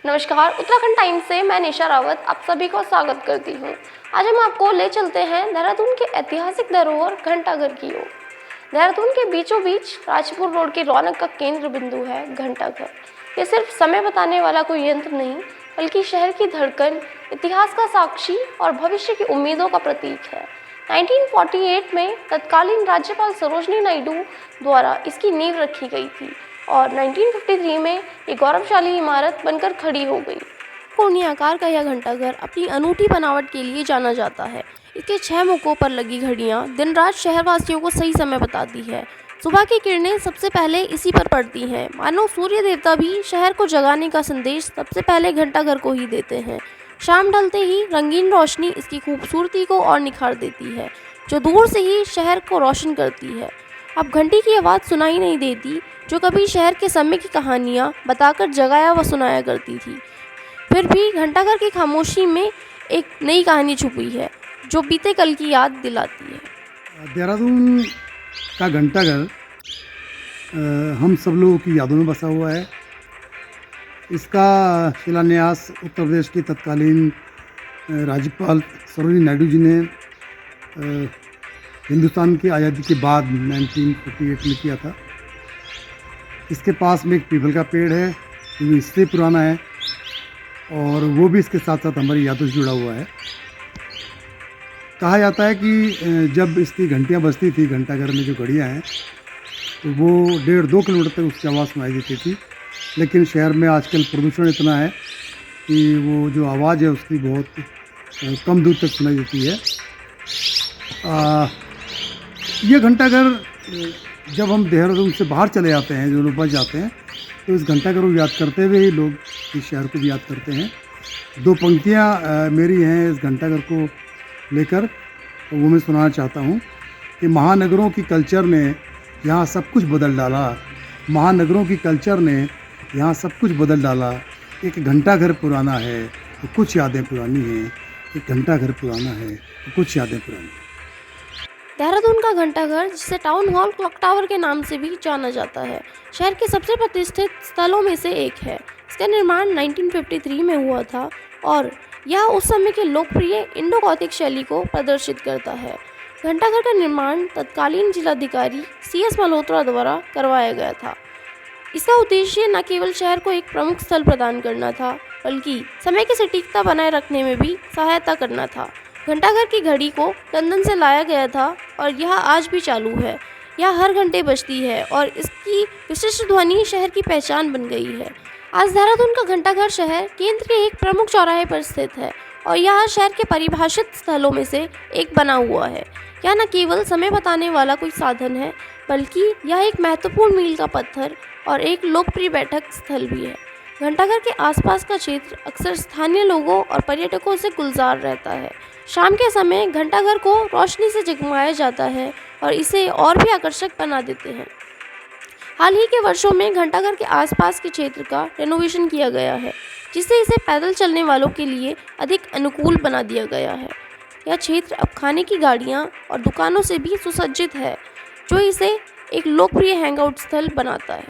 नमस्कार, उत्तराखंड टाइम्स से मैं निशा रावत आप सभी को स्वागत करती हूँ। आज हम आपको ले चलते हैं देहरादून के ऐतिहासिक धरोहर घंटाघर की ओर। देहरादून के बीचों बीच राजपुर रोड की रौनक का केंद्र बिंदु है घंटाघर। ये सिर्फ समय बताने वाला कोई यंत्र नहीं, बल्कि शहर की धड़कन, इतिहास का साक्षी और भविष्य की उम्मीदों का प्रतीक है। 1948 में तत्कालीन राज्यपाल सरोजनी नायडू द्वारा इसकी नींव रखी गई थी और 1953 में ये गौरवशाली इमारत बनकर खड़ी हो गई। कोनी आकार का यह घंटाघर अपनी अनूठी बनावट के लिए जाना जाता है। इसके 6 मुखों पर लगी घड़ियां दिन रात शहरवासियों को सही समय बताती है। सुबह की किरणें सबसे पहले इसी पर पड़ती हैं। मानो सूर्य देवता भी शहर को जगाने का संदेश सबसे पहले घंटाघर को ही देते हैं। शाम ढलते ही रंगीन रोशनी इसकी खूबसूरती को और निखार देती है, जो दूर से ही शहर को रोशन करती है। अब घंटी की आवाज़ सुनाई नहीं देती, जो कभी शहर के समय की कहानियाँ बताकर जगाया व सुनाया करती थी। फिर भी घंटाघर की खामोशी में एक नई कहानी छुपी है, जो बीते कल की याद दिलाती है। देहरादून का घंटाघर हम सब लोगों की यादों में बसा हुआ है। इसका शिलान्यास उत्तर प्रदेश की तत्कालीन राज्यपाल सरोजिनी नायडू जी ने हिंदुस्तान की आज़ादी के बाद 1948 में किया था। इसके पास में एक पीपल का पेड़ है, जो इससे पुराना है और वो भी इसके साथ साथ हमारी यादों से जुड़ा हुआ है। कहा जाता है कि जब इसकी घंटियाँ बजती थी, घंटाघर में जो घड़ियाँ हैं, तो वो 1.5-2 किलोमीटर तक उसकी आवाज़ सुनाई देती थी। लेकिन शहर में आजकल प्रदूषण इतना है कि वो जो आवाज़ है उसकी बहुत कम दूर तक सुनाई देती है। ये घंटाघर जब हम देहरादून से बाहर चले जाते हैं, जो लोग बच जाते हैं, तो इस घंटाघर को याद करते हुए ही लोग इस शहर को भी याद करते हैं। 2 पंक्तियाँ मेरी हैं इस घंटाघर को लेकर, तो वो मैं सुनाना चाहता हूँ कि महानगरों की कल्चर ने यहाँ सब कुछ बदल डाला। महानगरों की कल्चर ने यहाँ सब कुछ बदल डाला। एक घंटाघर पुराना है तो कुछ यादें पुरानी हैं। एक घंटाघर पुराना है तो कुछ यादें पुरानी। देहरादून का घंटाघर, जिसे टाउन हॉल क्लॉक टावर के नाम से भी जाना जाता है, शहर के सबसे प्रतिष्ठित स्थलों में से एक है। इसका निर्माण 1953 में हुआ था और यह उस समय के लोकप्रिय इंडो गॉथिक शैली को प्रदर्शित करता है। घंटाघर का निर्माण तत्कालीन जिलाधिकारी CS मल्होत्रा द्वारा करवाया गया था। इसका उद्देश्य न केवल शहर को एक प्रमुख स्थल प्रदान करना था, बल्कि समय की सटीकता बनाए रखने में भी सहायता करना था। घंटाघर की घड़ी को लंदन से लाया गया था और यह आज भी चालू है। यह हर घंटे बजती है और इसकी विशिष्ट ध्वनि शहर की पहचान बन गई है। आज देहरादून का घंटाघर शहर केंद्र के एक प्रमुख चौराहे पर स्थित है और यह शहर के परिभाषित स्थलों में से एक बना हुआ है। यह न केवल समय बताने वाला कोई साधन है, बल्कि यह एक महत्वपूर्ण मील का पत्थर और एक लोकप्रिय बैठक स्थल भी है। घंटाघर के आसपास का क्षेत्र अक्सर स्थानीय लोगों और पर्यटकों से गुलजार रहता है। शाम के समय घंटाघर को रोशनी से जगमगाया जाता है और इसे और भी आकर्षक बना देते हैं। हाल ही के वर्षों में घंटाघर के आसपास के क्षेत्र का रेनोवेशन किया गया है, जिससे इसे पैदल चलने वालों के लिए अधिक अनुकूल बना दिया गया है। यह क्षेत्र अब खाने की गाड़ियाँ और दुकानों से भी सुसज्जित है, जो इसे एक लोकप्रिय हैंगआउट स्थल बनाता है।